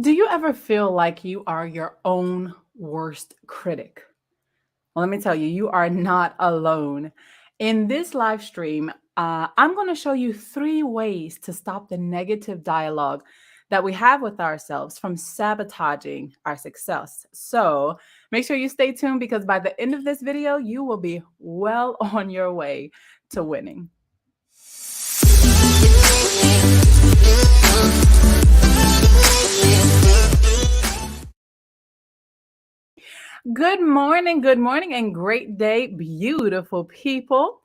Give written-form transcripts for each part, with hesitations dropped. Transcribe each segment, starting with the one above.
Do you ever feel like you are your own worst critic? Well, let me tell you, you are not alone. In this live stream, I'm going to show you 3 ways to stop the negative dialogue that we have with ourselves from sabotaging our success. So make sure you stay tuned because by the end of this video, you will be well on your way to winning. Good morning, and great day, beautiful people.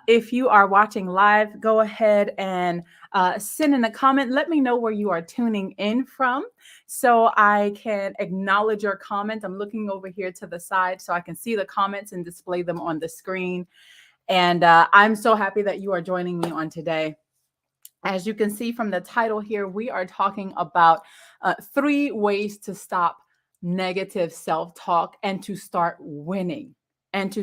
If you are watching live, go ahead and send in a comment. Let me know where you are tuning in from so I can acknowledge your comment. I'm looking over here to the side so I can see the comments and display them on the screen. And I'm so happy that you are joining me on today. As you can see from the title here, we are talking about 3 ways to stop negative self-talk and to start winning. And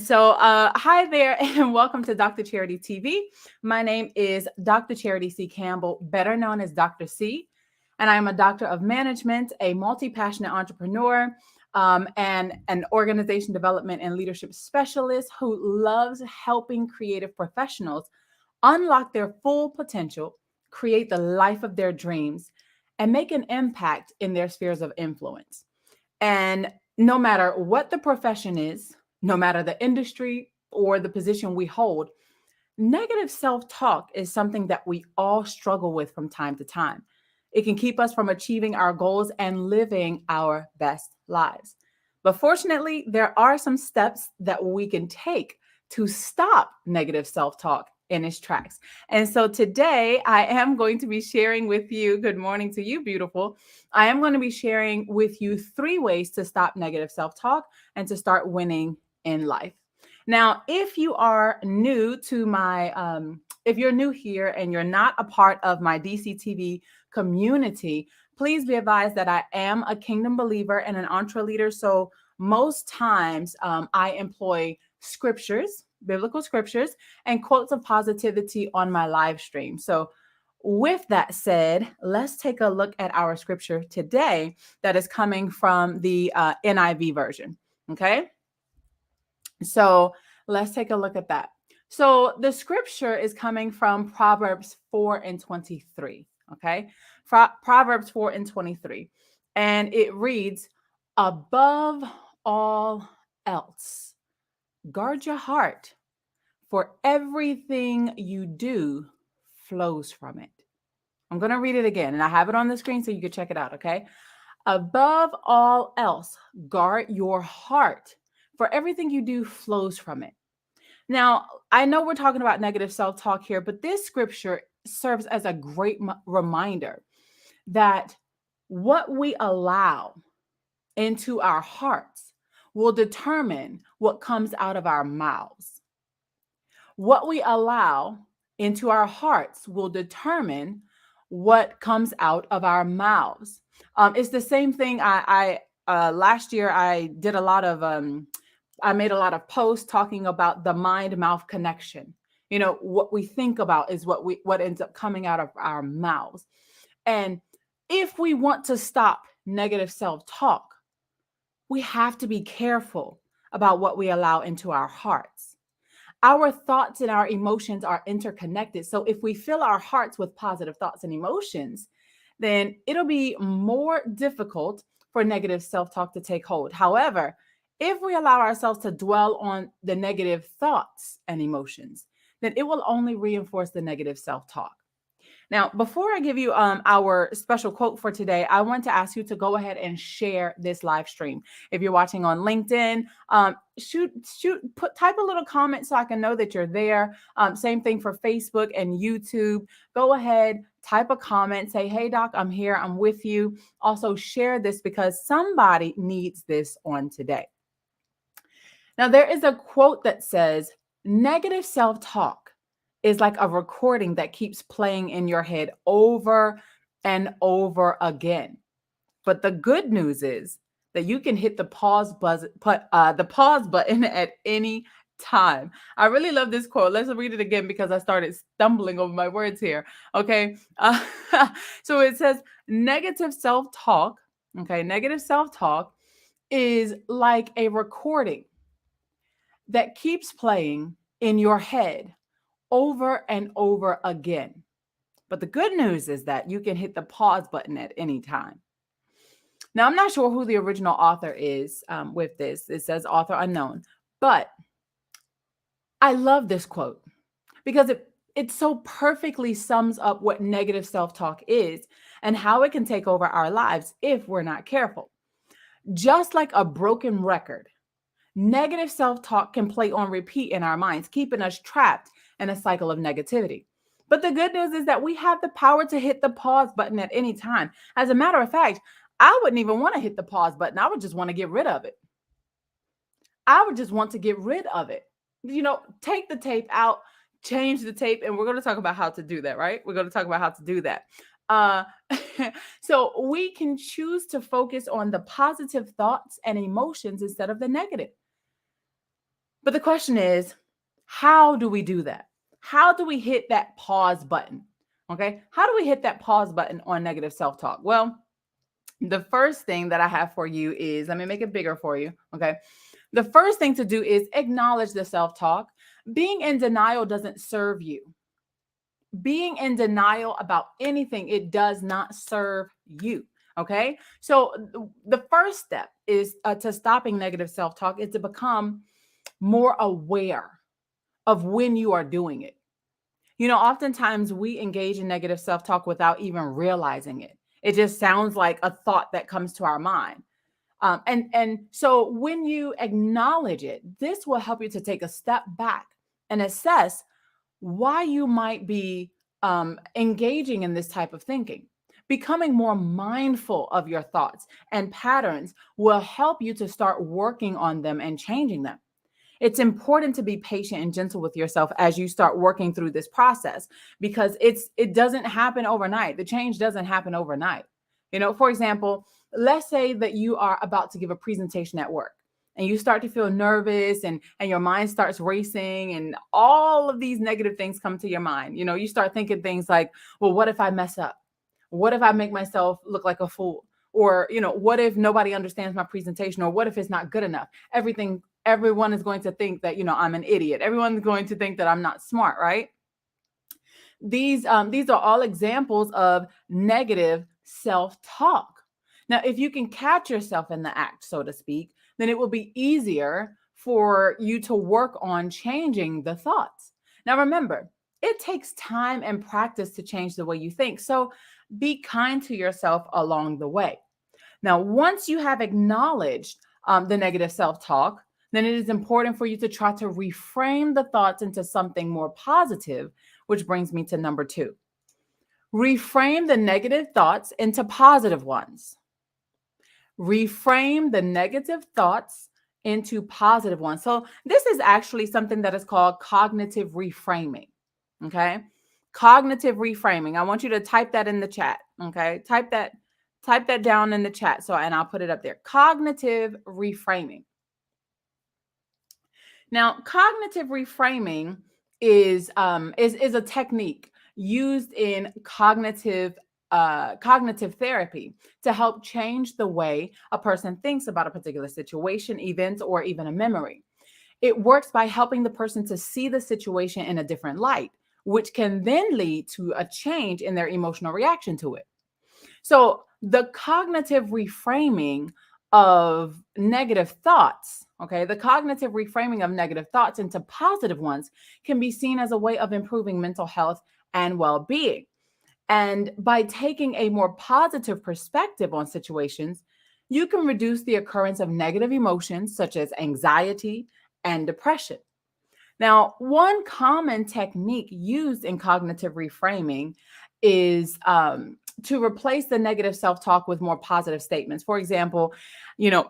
so, hi there, and welcome to Dr. Charity TV. My name is Dr. Charity C. Campbell, better known as Dr. C, and I am a doctor of management, a multi-passionate entrepreneur, and an organization development and leadership specialist who loves helping creative professionals unlock their full potential, create the life of their dreams, and make an impact in their spheres of influence. And no matter what the profession is, no matter the industry or the position we hold, negative self-talk is something that we all struggle with from time to time. It can keep us from achieving our goals and living our best lives. But fortunately, there are some steps that we can take to stop negative self-talk in its tracks. And so today I am going to be sharing with you, good morning to you, beautiful. I am going to be sharing with you 3 ways to stop negative self-talk and to start winning in life. Now, if you are new to if you're new here and you're not a part of my DCTV community, please be advised that I am a kingdom believer and an entre leader. So most times I employ scriptures, biblical scriptures, and quotes of positivity on my live stream. So with that said, let's take a look at our scripture today that is coming from the NIV version. Okay. So let's take a look at that. So the scripture is coming from Proverbs 4:23. Okay. Proverbs 4:23. And it reads, above all else, guard your heart, for everything you do flows from it. I'm going to read it again, and I have it on the screen so you can check it out, okay? Above all else, guard your heart, for everything you do flows from it. Now, I know we're talking about negative self-talk here, but this scripture serves as a great reminder that what we allow into our hearts will determine what comes out of our mouths. What we allow into our hearts will determine what comes out of our mouths. It's the same thing. Last year I did a lot of I made a lot of posts talking about the mind-mouth connection. You know, what we think about is what ends up coming out of our mouths. And if we want to stop negative self-talk, we have to be careful about what we allow into our hearts. Our thoughts and our emotions are interconnected. So if we fill our hearts with positive thoughts and emotions, then it'll be more difficult for negative self-talk to take hold. However, if we allow ourselves to dwell on the negative thoughts and emotions, then it will only reinforce the negative self-talk. Now, before I give you our special quote for today, I want to ask you to go ahead and share this live stream. If you're watching on LinkedIn, type a little comment so I can know that you're there. Same thing for Facebook and YouTube. Go ahead, type a comment, say, hey, Doc, I'm here, I'm with you. Also share this because somebody needs this on today. Now, there is a quote that says, negative self-talk is like a recording that keeps playing in your head over and over again. But the good news is that you can hit the pause button at any time. I really love this quote. Let's read it again because I started stumbling over my words here. Okay. So it says negative self-talk. Okay. Negative self-talk is like a recording that keeps playing in your head over and over again. But the good news is that you can hit the pause button at any time. Now, I'm not sure who the original author is with this. It says author unknown. But I love this quote because it so perfectly sums up what negative self-talk is and how it can take over our lives if we're not careful. Just like a broken record, negative self-talk can play on repeat in our minds, keeping us trapped in a cycle of negativity. But the good news is that we have the power to hit the pause button at any time. As a matter of fact, I wouldn't even want to hit the pause button. I would just want to get rid of it. I would just want to get rid of it. Take the tape out, change the tape, and we're going to talk about how to do that, right? We're going to talk about how to do that. So we can choose to focus on the positive thoughts and emotions instead of the negative. But the question is, how do we do that? How do we hit that pause button? Okay. How do we hit that pause button on negative self-talk? Well, the first thing that I have for you is, let me make it bigger for you. Okay. The first thing to do is acknowledge the self-talk. Being in denial doesn't serve you. Being in denial about anything, it does not serve you. Okay. So the first step is to stopping negative self-talk is to become more aware of when you are doing it. Oftentimes we engage in negative self-talk without even realizing it. It just sounds like a thought that comes to our mind. And so when you acknowledge it, this will help you to take a step back and assess why you might be engaging in this type of thinking. Becoming more mindful of your thoughts and patterns will help you to start working on them and changing them. It's important to be patient and gentle with yourself as you start working through this process, because it doesn't happen overnight. The change doesn't happen overnight. For example, let's say that you are about to give a presentation at work and you start to feel nervous and your mind starts racing and all of these negative things come to your mind. You start thinking things like, well, what if I mess up? What if I make myself look like a fool? Or, what if nobody understands my presentation? Or what if it's not good enough? Everyone is going to think that, I'm an idiot. Everyone's going to think that I'm not smart, right? These are all examples of negative self-talk. Now, if you can catch yourself in the act, so to speak, then it will be easier for you to work on changing the thoughts. Now, remember, it takes time and practice to change the way you think. So be kind to yourself along the way. Now, once you have acknowledged the negative self-talk, then it is important for you to try to reframe the thoughts into something more positive, which brings me to number 2. Reframe the negative thoughts into positive ones. Reframe the negative thoughts into positive ones. So this is actually something that is called cognitive reframing. Okay. Cognitive reframing. I want you to type that in the chat. Okay. Type that down in the chat. And I'll put it up there. Cognitive reframing. Now, cognitive reframing is a technique used in cognitive therapy to help change the way a person thinks about a particular situation, event, or even a memory. It works by helping the person to see the situation in a different light, which can then lead to a change in their emotional reaction to it. So the cognitive reframing of negative thoughts, the cognitive reframing of negative thoughts into positive ones can be seen as a way of improving mental health and well-being. And by taking a more positive perspective on situations, you can reduce the occurrence of negative emotions such as anxiety and depression. Now, one common technique used in cognitive reframing is to replace the negative self-talk with more positive statements. For example,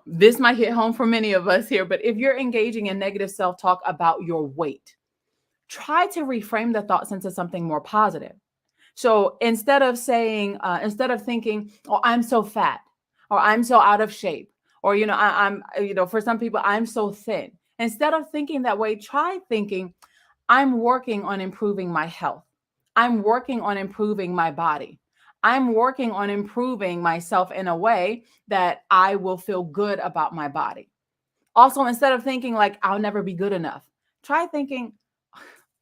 this might hit home for many of us here, but if you're engaging in negative self-talk about your weight, try to reframe the thoughts into something more positive. So instead of thinking, oh, I'm so fat, or I'm so out of shape, or, I'm for some people, I'm so thin. Instead of thinking that way, try thinking, I'm working on improving my health. I'm working on improving my body. I'm working on improving myself in a way that I will feel good about my body. Also, instead of thinking like, I'll never be good enough, try thinking,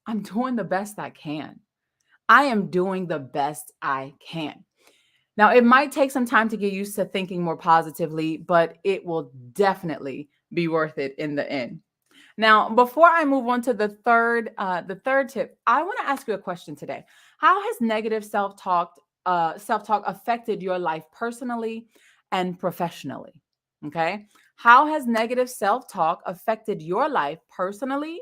I'm doing the best I can. I am doing the best I can. Now, it might take some time to get used to thinking more positively, but it will definitely be worth it in the end. Now, before I move on to the third tip, I want to ask you a question today. How has negative self-talk affected your life personally and professionally? Okay. How has negative self-talk affected your life personally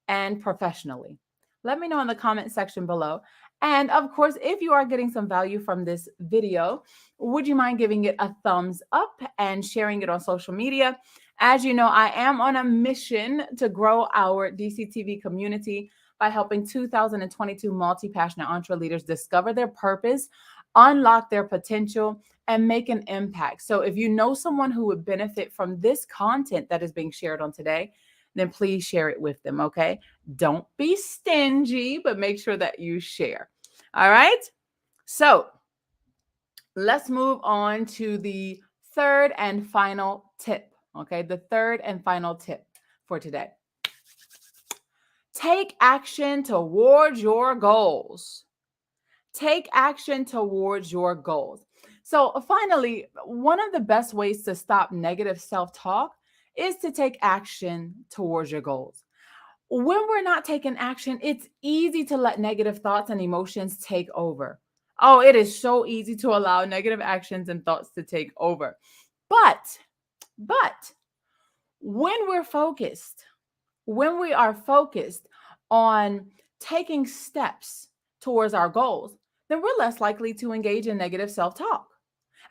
and professionally? Let me know in the comment section below. And of course, if you are getting some value from this video, would you mind giving it a thumbs up and sharing it on social media? As you know, I am on a mission to grow our DCTV community by helping 2022 multi-passionate entre leaders discover their purpose, unlock their potential, and make an impact. So if you know someone who would benefit from this content that is being shared on today, then please share it with them, okay? Don't be stingy, but make sure that you share. All right? So let's move on to the third and final tip, okay? The third and final tip for today. Take action towards your goals. Take action towards your goals. So finally, one of the best ways to stop negative self-talk is to take action towards your goals. When we're not taking action, it's easy to let negative thoughts and emotions take over. Oh, it is so easy to allow negative actions and thoughts to take over. But when we are focused on taking steps towards our goals, then we're less likely to engage in negative self-talk.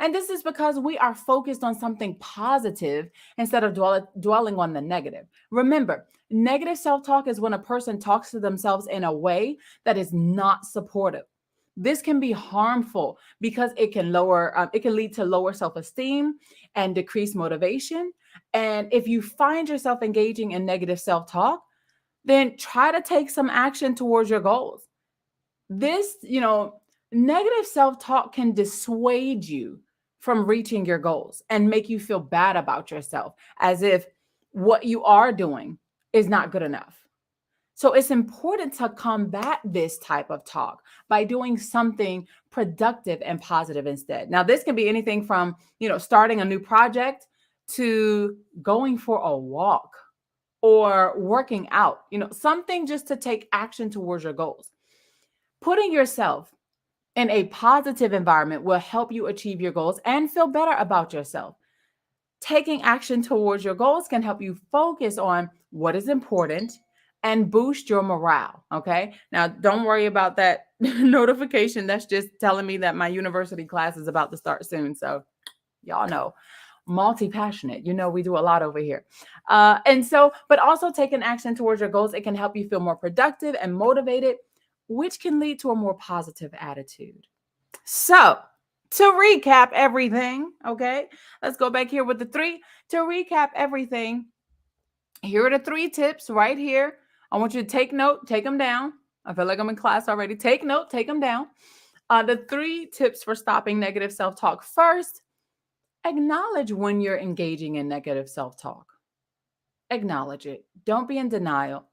And this is because we are focused on something positive instead of dwelling on the negative. Remember, negative self-talk is when a person talks to themselves in a way that is not supportive. This can be harmful because it can lead to lower self-esteem and decreased motivation. And if you find yourself engaging in negative self-talk, then try to take some action towards your goals. This, negative self-talk can dissuade you from reaching your goals and make you feel bad about yourself, as if what you are doing is not good enough. So it's important to combat this type of talk by doing something productive and positive instead. Now, this can be anything from, starting a new project to going for a walk or working out, something just to take action towards your goals. Putting yourself in a positive environment will help you achieve your goals and feel better about yourself. Taking action towards your goals can help you focus on what is important and boost your morale, okay? Now, don't worry about that notification. That's just telling me that my university class is about to start soon. So y'all know, multi-passionate, we do a lot over here. But also taking action towards your goals, it can help you feel more productive and motivated, which can lead to a more positive attitude. So to recap everything, okay, let's go back here with the three. To recap everything, here are the 3 tips right here. I want you to take note, take them down. I feel like I'm in class already. Take note, take them down. The 3 tips for stopping negative self-talk. First, acknowledge when you're engaging in negative self-talk. Acknowledge it. Don't be in denial.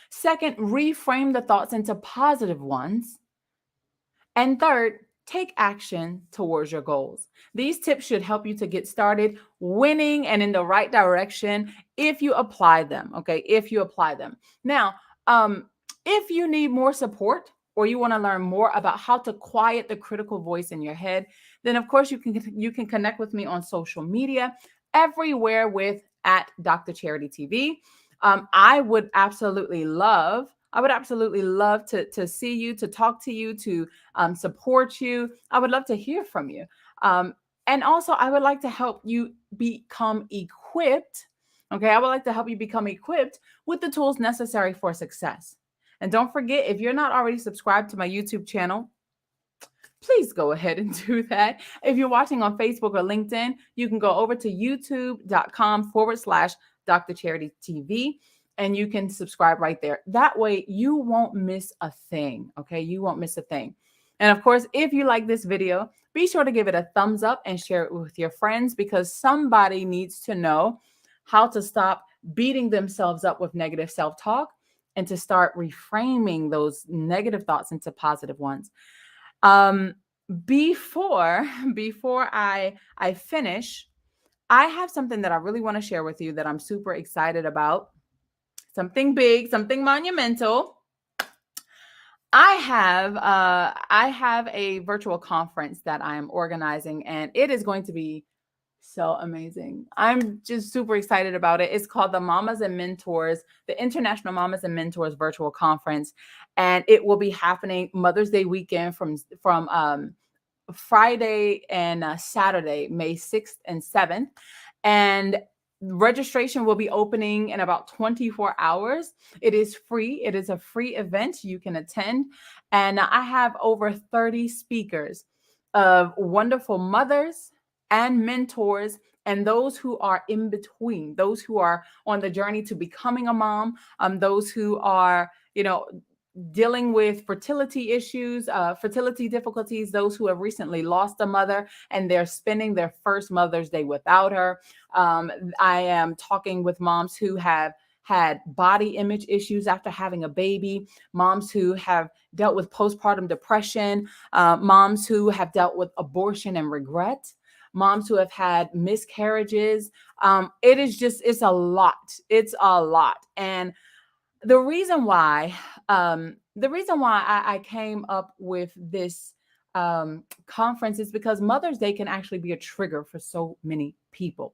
Second, reframe the thoughts into positive ones. And third, take action towards your goals. These tips should help you to get started winning and in the right direction if you apply them, okay? If you apply them. Now, if you need more support or you want to learn more about how to quiet the critical voice in your head, then of course you can connect with me on social media everywhere with @𝐷rCharityTV. I would absolutely love to see you, to talk to you, to support you. I would love to hear from you. And also, I would like to help you become equipped. Okay, I would like to help you become equipped with the tools necessary for success. And don't forget, if you're not already subscribed to my YouTube channel, please go ahead and do that. If you're watching on Facebook or LinkedIn, you can go over to youtube.com/𝐷rCharityTV. and you can subscribe right there. That way you won't miss a thing. Okay. You won't miss a thing. And of course, if you like this video, be sure to give it a thumbs up and share it with your friends, because somebody needs to know how to stop beating themselves up with negative self-talk and to start reframing those negative thoughts into positive ones. Before I finish, I have something that I really want to share with you that I'm super excited about. Something big, something monumental. I have a virtual conference that I am organizing, and it is going to be so amazing. I'm just super excited about it. It's called the Mamas and Mentors, the International Mamas and Mentors Virtual Conference, and it will be happening Mother's Day weekend from Friday and Saturday, May 6th and 7th. And registration will be opening in about 24 hours. It is free. It is a free event you can attend. And I have over 30 speakers of wonderful mothers and mentors, and those who are in between, those who are on the journey to becoming a mom, those who are, dealing with fertility issues, fertility difficulties, those who have recently lost a mother and they're spending their first Mother's Day without her. I am talking with moms who have had body image issues after having a baby, moms who have dealt with postpartum depression, moms who have dealt with abortion and regret, moms who have had miscarriages. It's a lot. It's a lot. And the reason why I came up with this conference is because Mother's Day can actually be a trigger for so many people.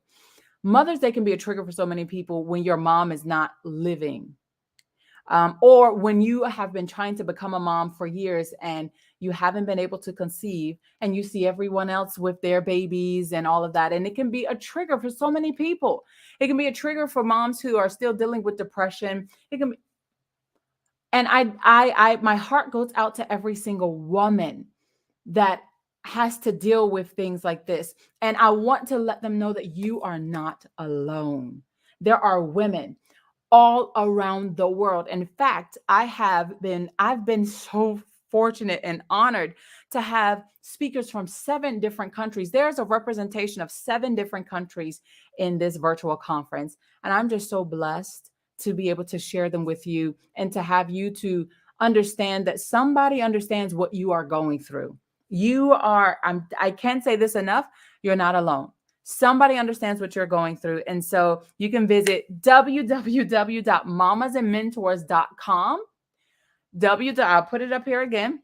Mother's Day can be a trigger for so many people when your mom is not living, or when you have been trying to become a mom for years and you haven't been able to conceive, and you see everyone else with their babies and all of that. And it can be a trigger for so many people. It can be a trigger for moms who are still dealing with depression. It can be, and my heart goes out to every single woman that has to deal with things like this. And I want to let them know that you are not alone. There are women all around the world. In fact, I've been so fortunate and honored to have speakers from 7 different countries. There's a representation of 7 different countries in this virtual conference. And I'm just so blessed to be able to share them with you and to have you to understand that somebody understands what you are going through. I can't say this enough. You're not alone. Somebody understands what you're going through. And so you can visit www.mamasandmentors.com. I'll put it up here again.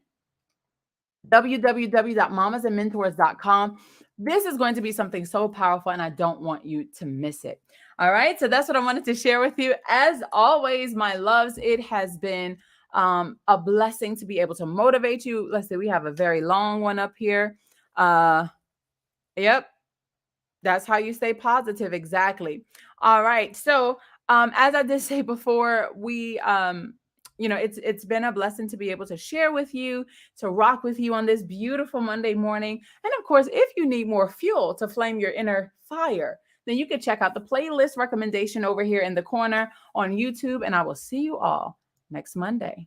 www.mamasandmentors.com. This is going to be something so powerful, and I don't want you to miss it. All right. So that's what I wanted to share with you. As always, my loves, it has been a blessing to be able to motivate you. Let's see, we have a very long one up here. Yep. That's how you stay positive. Exactly. All right. So as I did say before, it's been a blessing to be able to share with you, to rock with you on this beautiful Monday morning. And of course, if you need more fuel to flame your inner fire, then you can check out the playlist recommendation over here in the corner on YouTube. And I will see you all next Monday.